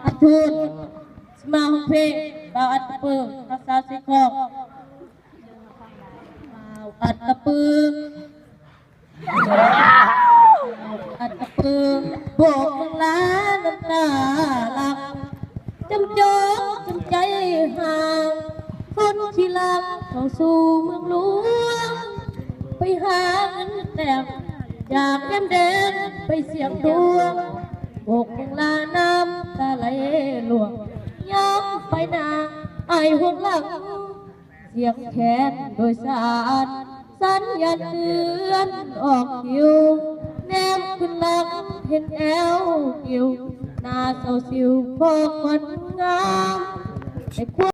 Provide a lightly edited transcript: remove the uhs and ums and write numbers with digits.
อัดทุนสมาฮุเพบ่าวอัดตะปือรักษาสิคองอัดตะปืออัดตะปือโบกเมืองล้านน้ำตาหลักจำจอกจำใจห่างคนที่ลักเข้าสู่เมืองหลวงไปหาเงินแต่อยากแก้มแดงไปเสียงดวงโบกเมืองลาน้ำตาไหลหลวงย้อมไปนาไอห่วงหลังเสียงแขนโดยสารสัญญาณเตือนออกอยู่แนมขึ้นหลังเห็นแอวกิ่วหน้าเศร้าสิวพอกมันงาม